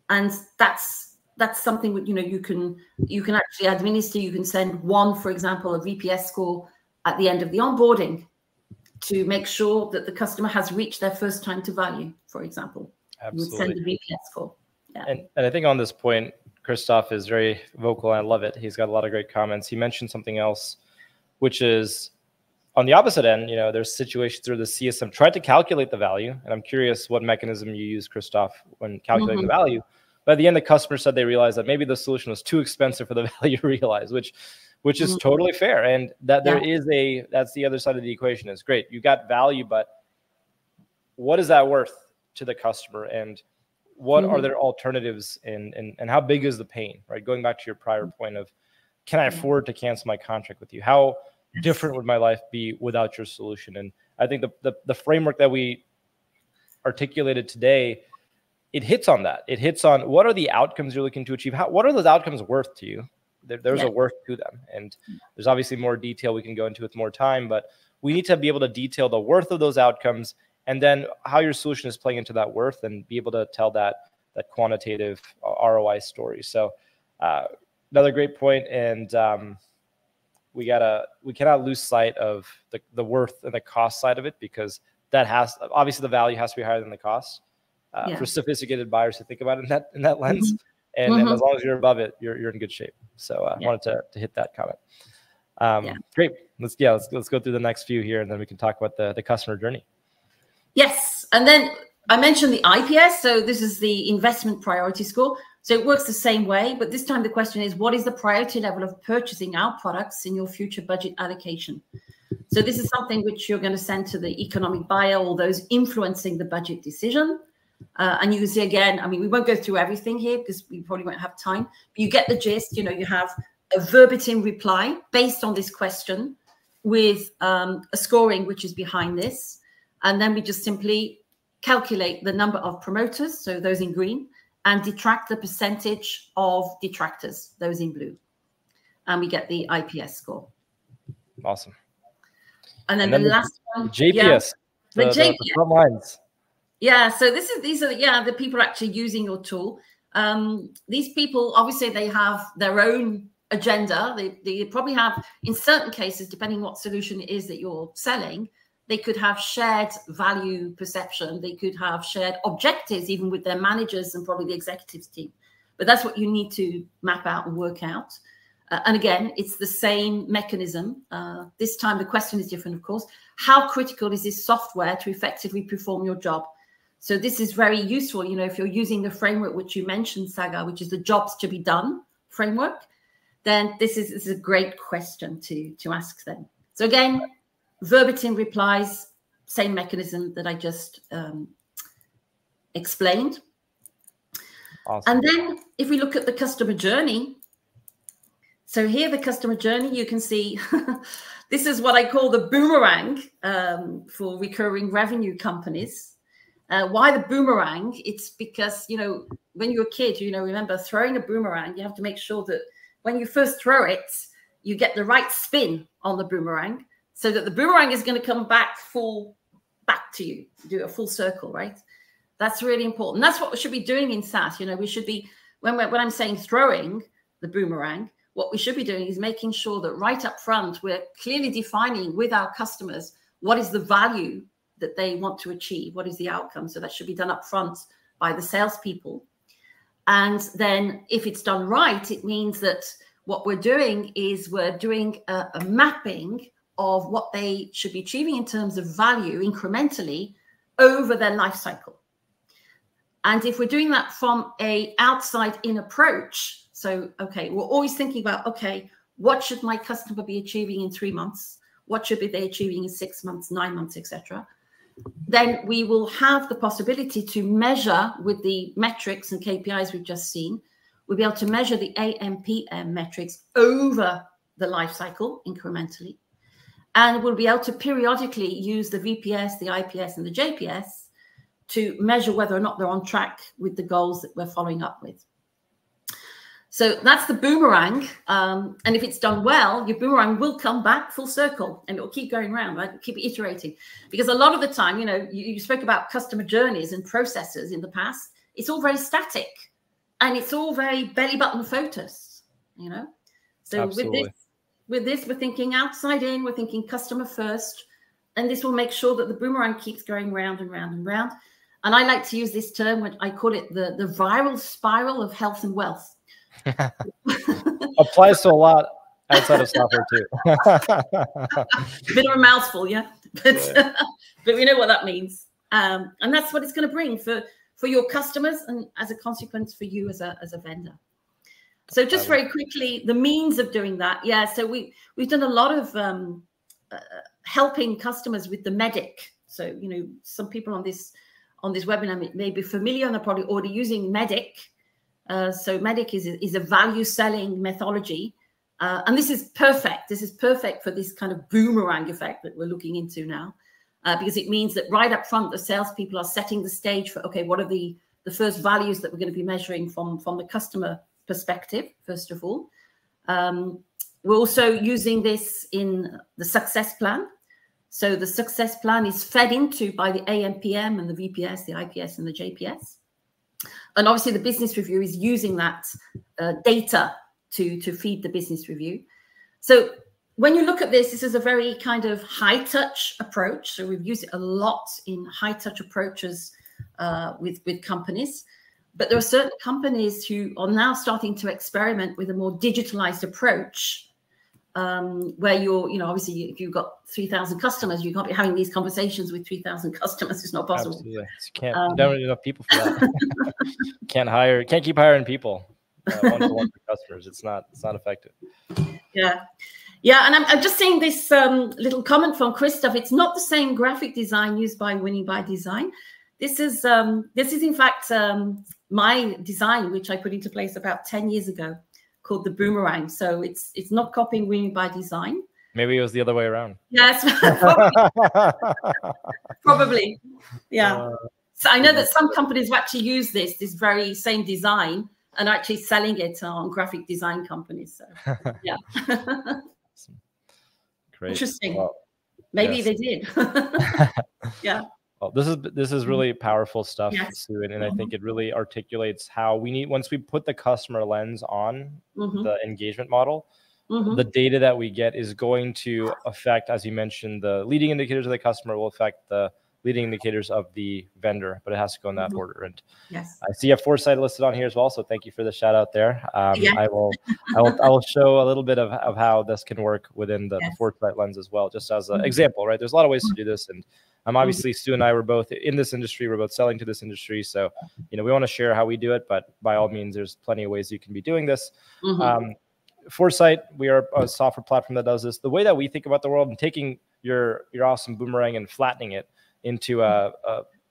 And that's something that, you know, you can actually administer. You can send one, for example, a VPS score at the end of the onboarding to make sure that the customer has reached their first time to value, for example. Absolutely. You would send a VPS score. Yeah. And I think on this point, Christoph is very vocal, and I love it. He's got a lot of great comments. He mentioned something else, which is on the opposite end. You know, there's situations where the CSM tried to calculate the value, and I'm curious what mechanism you use, Christoph, when calculating the value. But at the end, the customer said they realized that maybe the solution was too expensive for the value realized, which is totally fair. And that there is that's the other side of the equation. Is great. You got value, but what is that worth to the customer? And what are their alternatives, and how big is the pain, right? Going back to your prior point of, can I afford to cancel my contract with you? How different would my life be without your solution? And I think the framework that we articulated today, it hits on that. It hits on what are the outcomes you're looking to achieve? What are those outcomes worth to you? There's a worth to them. And there's obviously more detail we can go into with more time, but we need to be able to detail the worth of those outcomes, and then how your solution is playing into that worth, and be able to tell that quantitative ROI story. So another great point. And we cannot lose sight of the worth and the cost side of it, because obviously the value has to be higher than the cost for sophisticated buyers to think about it in that lens. And as long as you're above it, you're in good shape. So I wanted to hit that comment. Great. Let's go through the next few here, and then we can talk about the customer journey. Yes. And then I mentioned the IPS. So this is the investment priority score. So it works the same way, but this time the question is, what is the priority level of purchasing our products in your future budget allocation? So this is something which you're going to send to the economic buyer, or those influencing the budget decision. And you can see again, I mean, we won't go through everything here because we probably won't have time, but you get the gist. You know, you have a verbatim reply based on this question with a scoring which is behind this. And then we just simply calculate the number of promoters, so those in green, and detract the percentage of detractors, those in blue. And we get the IPS score. Awesome. And then the last one. JPS. The JPS. The front lines. Yeah, so these are the people actually using your tool. These people, obviously, they have their own agenda. They probably have, in certain cases, depending what solution it is that you're selling, they could have shared value perception. They could have shared objectives, even with their managers and probably the executives team. But that's what you need to map out and work out. And again, it's the same mechanism. This time, the question is different, of course. How critical is this software to effectively perform your job? So this is very useful, you know, if you're using the framework which you mentioned, Saga, which is the jobs to be done framework, then this is a great question to ask them. So again, verbatim replies, same mechanism that I just explained. Awesome. And then if we look at the customer journey, so here the customer journey, you can see this is what I call the boomerang for recurring revenue companies. Why the boomerang? It's because, you know, when you're a kid, you know, remember throwing a boomerang, you have to make sure that when you first throw it, you get the right spin on the boomerang so that the boomerang is going to come back to you, do a full circle, right? That's really important. That's what we should be doing in SaaS. You know, we should be, when I'm saying throwing the boomerang, what we should be doing is making sure that right up front, we're clearly defining with our customers what is the value that they want to achieve, what is the outcome. So that should be done up front by the salespeople. And then if it's done right, it means that what we're doing is we're doing a mapping of what they should be achieving in terms of value incrementally over their life cycle. And if we're doing that from a outside-in approach, so, okay, we're always thinking about, okay, what should my customer be achieving in 3 months? What should they be achieving in 6 months, 9 months, etc.? Then we will have the possibility to measure with the metrics and KPIs we've just seen. We'll be able to measure the AMPM metrics over the life cycle incrementally. And we'll be able to periodically use the VPS, the IPS, and the JPS to measure whether or not they're on track with the goals that we're following up with. So that's the boomerang. And if it's done well, your boomerang will come back full circle and it'll keep going around, right? Keep iterating. Because a lot of the time, you know, you spoke about customer journeys and processes in the past. It's all very static and it's all very belly button focused, you know? So Absolutely. with this, we're thinking outside in, we're thinking customer first, and this will make sure that the boomerang keeps going round and round and round. And I like to use this term, when I call it the viral spiral of health and wealth. Applies to a lot outside of software too. Bit of a mouthful, yeah, but we know what that means, and that's what it's going to bring for your customers, and as a consequence for you as a vendor. So just very quickly, the means of doing that, yeah. So we've done a lot of helping customers with the Medic. So you know, some people on this webinar may be familiar and they're probably already using Medic. So Medic is a value selling methodology. And this is perfect. This is perfect for this kind of boomerang effect that we're looking into now, because it means that right up front, the salespeople are setting the stage for, okay, what are the first values that we're going to be measuring from the customer perspective, first of all. We're also using this in the success plan. So the success plan is fed into by the AMPM and the VPS, the IPS and the JPS. And obviously the business review is using that data to feed the business review. So when you look at this, this is a very kind of high touch approach. So we've used it a lot in high touch approaches with companies. But there are certain companies who are now starting to experiment with a more digitalized approach, where you're, you know, obviously if you've got 3,000 customers, you can't be having these conversations with 3,000 customers. It's not possible. Absolutely. You don't have enough people for that. Can't keep hiring people one-to-one for customers. It's not effective. Yeah. Yeah, and I'm just seeing this little comment from Christoph. It's not the same graphic design used by Winning by Design. This is in fact my design, which I put into place about 10 years ago, called the boomerang. So it's not copying Winning by Design. Maybe it was the other way around. Yes, probably. Yeah. So I know that some companies have actually used this very same design and actually selling it on graphic design companies. So yeah. Great. Interesting. Well, maybe they did. Yeah. Well, this is really powerful stuff, Yes. Sue, and I think it really articulates how we need, once we put the customer lens on the engagement model, the data that we get is going to affect, as you mentioned, the leading indicators of the customer will affect the leading indicators of the vendor, but it has to go in that order. And yes, I see a Foresight listed on here as well, so thank you for the shout out there. yeah. I will show a little bit of how this can work within the Yes. Foresight lens as well, just as an example, right? There's a lot of ways to do this, and obviously Sue and I were both in this industry. We're both selling to this industry, so we want to share how we do it. But by all means, there's plenty of ways you can be doing this. Foresight, we are a software platform that does this. The way that we think about the world and taking your awesome boomerang and flattening it into a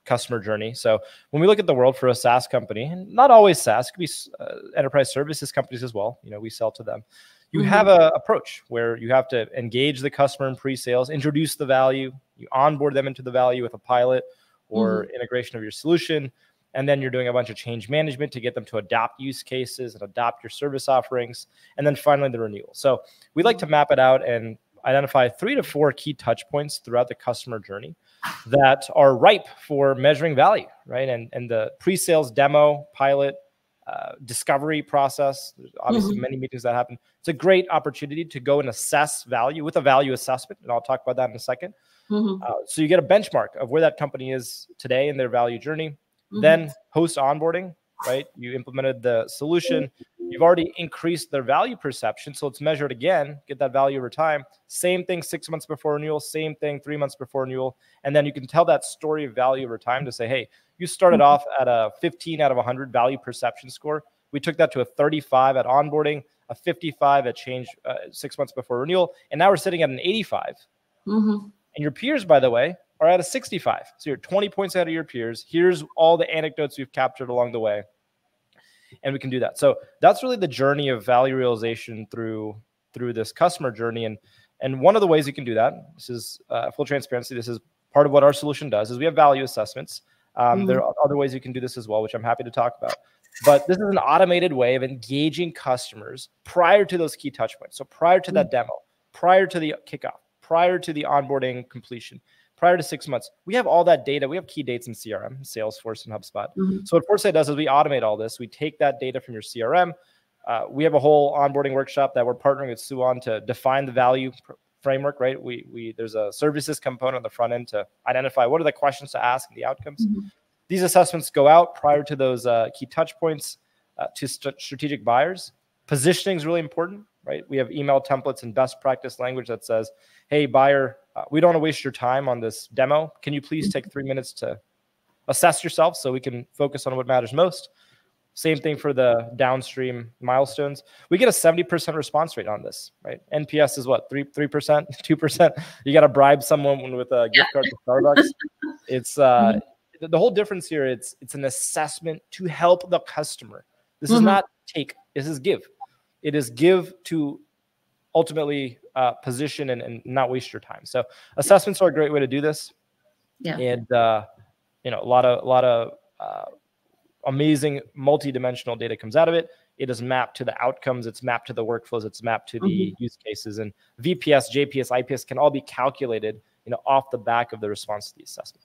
customer journey. So when we look at the world for a SaaS company, and not always SaaS, it could be enterprise services companies as well. We sell to them. You have an approach where you have to engage the customer in pre-sales, introduce the value, you onboard them into the value with a pilot or integration of your solution. And then you're doing a bunch of change management to get them to adopt use cases and adopt your service offerings. And then finally, the renewal. So we like to map it out and identify 3 to 4 key touch points throughout the customer journey that are ripe for measuring value, right? And the pre-sales demo, pilot, discovery process, there's obviously many meetings that happen. It's a great opportunity to go and assess value with a value assessment. And I'll talk about that in a second. So you get a benchmark of where that company is today in their value journey. Then post onboarding, right? You implemented the solution. You've already increased their value perception. So it's measured again, get that value over time. Same thing 6 months before renewal, same thing 3 months before renewal. And then you can tell that story of value over time to say, hey, you started off at a 15 out of 100 value perception score. We took that to a 35 at onboarding, a 55 at change 6 months before renewal. And now we're sitting at an 85. And your peers, by the way, are at a 65. So you're 20 points ahead of your peers. Here's all the anecdotes we've captured along the way. And we can do that. So that's really the journey of value realization through this customer journey. And one of the ways you can do that, this is full transparency, this is part of what our solution does, is we have value assessments. There are other ways you can do this as well, which I'm happy to talk about. But this is an automated way of engaging customers prior to those key touch points. So prior to that demo, prior to the kickoff, prior to the onboarding completion, prior to 6 months, we have all that data. We have key dates in CRM, Salesforce, and HubSpot. So what Foresight does is we automate all this. We take that data from your CRM. We have a whole onboarding workshop that we're partnering with Sue on to define the value framework, right? There's a services component on the front end to identify what are the questions to ask and the outcomes. These assessments go out prior to those key touch points to strategic buyers. Positioning is really important, right? We have email templates and best practice language that says, hey, buyer, we don't want to waste your time on this demo. Can you please take 3 minutes to assess yourself so we can focus on what matters most? Same thing for the downstream milestones. We get a 70% response rate on this, right? NPS is what, 3%, 2%? You got to bribe someone with a gift card to Starbucks. It's the whole difference here. It's an assessment to help the customer. This is not take, this is give. It is give to ultimately position and not waste your time. So assessments are a great way to do this. And a lot of amazing multi-dimensional data comes out of it. It is mapped to the outcomes. It's mapped to the workflows. It's mapped to the use cases. And VPS, JPS, IPS can all be calculated, off the back of the response to the assessment.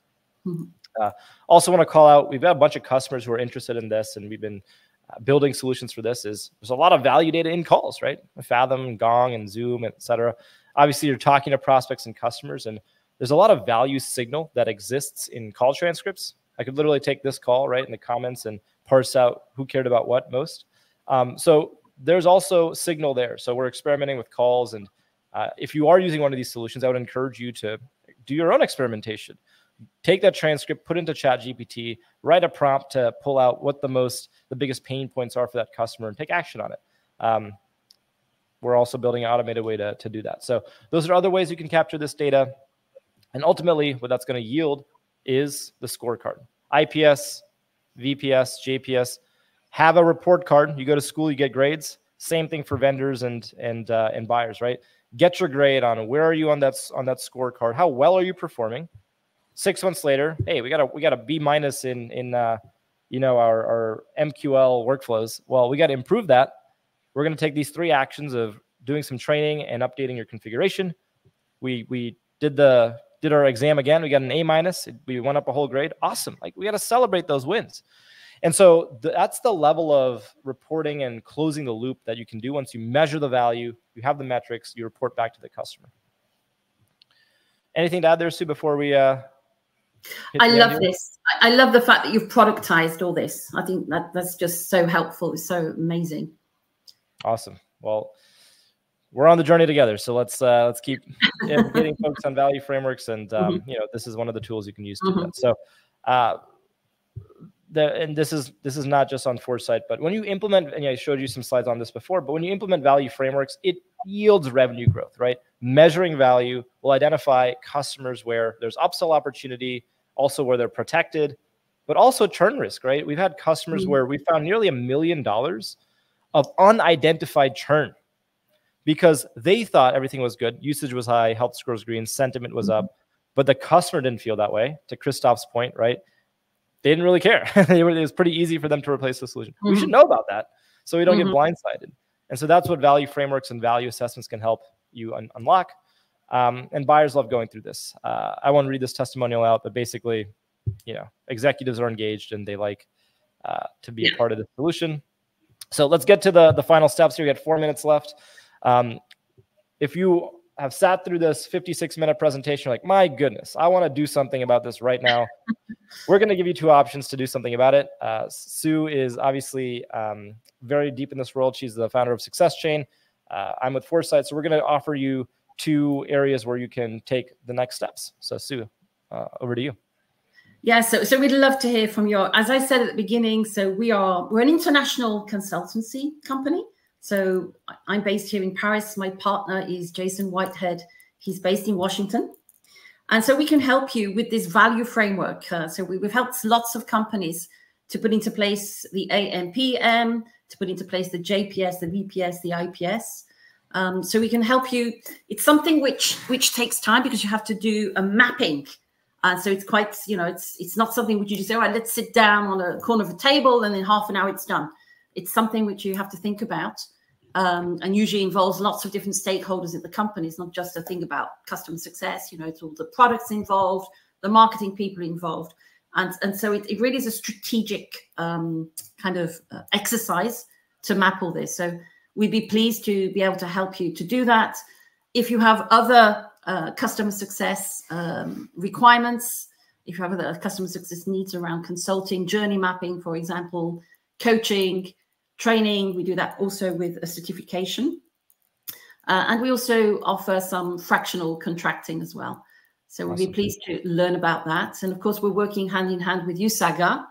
Also want to call out, we've got a bunch of customers who are interested in this, and we've been building solutions for this. There's a lot of value data in calls, right? Fathom, Gong, and Zoom, et cetera. Obviously, you're talking to prospects and customers, and there's a lot of value signal that exists in call transcripts. I could literally take this call, right, in the comments and parse out who cared about what most. So there's also signal there. So we're experimenting with calls. And if you are using one of these solutions, I would encourage you to do your own experimentation. Take that transcript, put into ChatGPT, write a prompt to pull out what the biggest pain points are for that customer and take action on it. We're also building an automated way to do that. So those are other ways you can capture this data. And ultimately, what that's going to yield is the scorecard. IPS, VPS, JPS, have a report card. You go to school, you get grades. Same thing for vendors and buyers, right? Get your grade on where are you on that scorecard. How well are you performing? 6 months later, hey, we got a B- in our MQL workflows. Well, we got to improve that. We're going to take these 3 actions of doing some training and updating your configuration. We did the did our exam again. We got an A-. We went up a whole grade. Awesome. Like, we got to celebrate those wins. And so that's the level of reporting and closing the loop that you can do once you measure the value, you have the metrics, you report back to the customer. Anything to add there, Sue, before we I love this. I love the fact that you've productized all this. I think that's just so helpful. It's so amazing. Awesome. Well, we're on the journey together. So let's keep getting folks on value frameworks. And, you know, this is one of the tools you can use to do that. So, and this is not just on Foresight, but when you implement, and I showed you some slides on this before, but when you implement value frameworks, it yields revenue growth, right? Measuring value will identify customers where there's upsell opportunity, also where they're protected, but also churn risk, right? We've had customers where we found nearly $1 million of unidentified churn because they thought everything was good. Usage was high, health scores green, sentiment was up, but the customer didn't feel that way. To Christoph's point, right? They didn't really care. It was pretty easy for them to replace the solution. We should know about that so we don't get blindsided. And so that's what value frameworks and value assessments can help you unlock. And buyers love going through this. I won't read this testimonial out, but basically, you know, executives are engaged and they like to be a part of the solution. So let's get to the final steps here. We got 4 minutes left. If you have sat through this 56-minute presentation, you're like, my goodness, I want to do something about this right now. We're going to give you 2 options to do something about it. Sue is obviously very deep in this world. She's the founder of SuccessChain. I'm with Foresight. So we're going to offer you 2 areas where you can take the next steps. So Sue, over to you. Yeah, so we'd love to hear from your, as I said at the beginning, so we're an international consultancy company. So I'm based here in Paris. My partner is Jason Whitehead. He's based in Washington. And so we can help you with this value framework. So we've helped lots of companies to put into place the AMPM, to put into place the JPS, the VPS, the IPS. So we can help you. It's something which takes time because you have to do a mapping. So it's quite, you know, it's not something which you just say, all right, let's sit down on a corner of a table and in half an hour it's done. It's something which you have to think about and usually involves lots of different stakeholders at the company. It's not just a thing about customer success, you know, it's all the products involved, the marketing people involved. And so it really is a strategic kind of exercise to map all this. So we'd be pleased to be able to help you to do that. If you have other customer success requirements, if you have other customer success needs around consulting, journey mapping, for example, coaching, training, we do that also with a certification. And we also offer some fractional contracting as well. So we'll be pleased to learn about that. And of course, we're working hand in hand with you, Saga,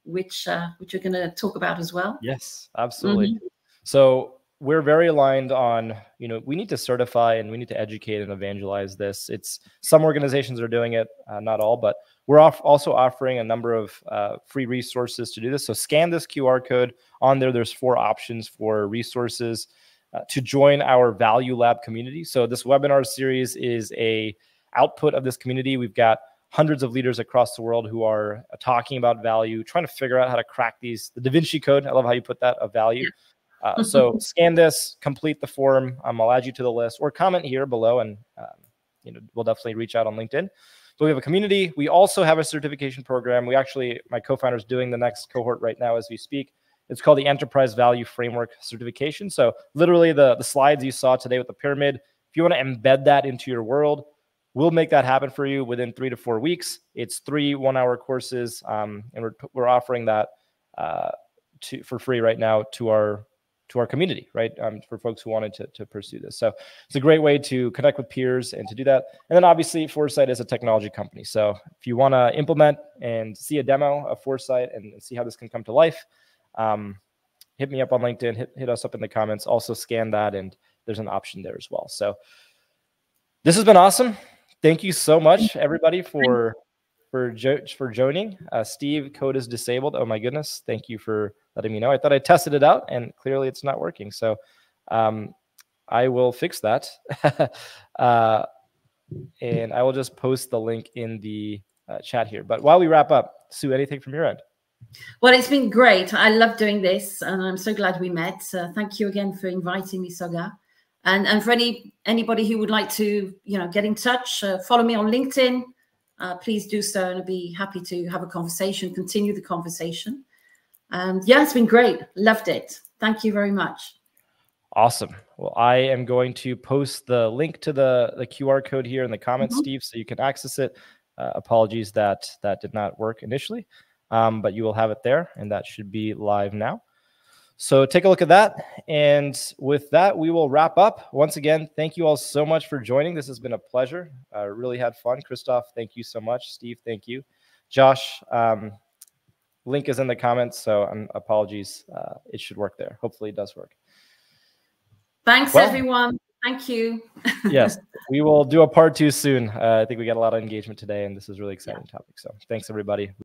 which you're going to talk about as well. Yes, absolutely. So we're very aligned on, you know, we need to certify and we need to educate and evangelize this. It's some organizations are doing it, not all, but we're also offering a number of free resources to do this. So scan this QR code on there. There's 4 options for resources to join our Value Lab community. So this webinar series is a output of this community. We've got hundreds of leaders across the world who are talking about value, trying to figure out how to crack the Da Vinci Code. I love how you put that, of value. So scan this, complete the form. I'll add you to the list or comment here below, and you know, we'll definitely reach out on LinkedIn. So we have a community. We also have a certification program. My co-founder is doing the next cohort right now as we speak. It's called the Enterprise Value Framework Certification. So literally the slides you saw today with the pyramid, if you want to embed that into your world, we'll make that happen for you within 3 to 4 weeks. It's 3 one-hour courses, and we're offering that for free right now to our community, right? For folks who wanted to pursue this. So it's a great way to connect with peers and to do that. And then obviously Foresight is a technology company. So if you want to implement and see a demo of Foresight and see how this can come to life, hit me up on LinkedIn, hit us up in the comments, also scan that. And there's an option there as well. So this has been awesome. Thank you so much, everybody, for joining. Steve, code is disabled. Oh my goodness. Thank you for letting me know. I thought I tested it out and clearly it's not working. So I will fix that. And I will just post the link in the chat here. But while we wrap up, Sue, anything from your end? Well, it's been great. I love doing this and I'm so glad we met. Thank you again for inviting me, Saga. And for anybody who would like to, get in touch, follow me on LinkedIn. Please do so, and I'd be happy to have a conversation, continue the conversation. And yeah, it's been great. Loved it. Thank you very much. Awesome. Well, I am going to post the link to the QR code here in the comments, Steve, so you can access it. Apologies that did not work initially, but you will have it there, and that should be live now. So take a look at that. And with that, we will wrap up. Once again, thank you all so much for joining. This has been a pleasure. I really had fun. Christoph, thank you so much. Steve, thank you. Josh, link is in the comments, so apologies. It should work there. Hopefully it does work. Thanks, everyone. Thank you. Yes, we will do a part 2 soon. I think we got a lot of engagement today, and this is a really exciting topic. So thanks, everybody.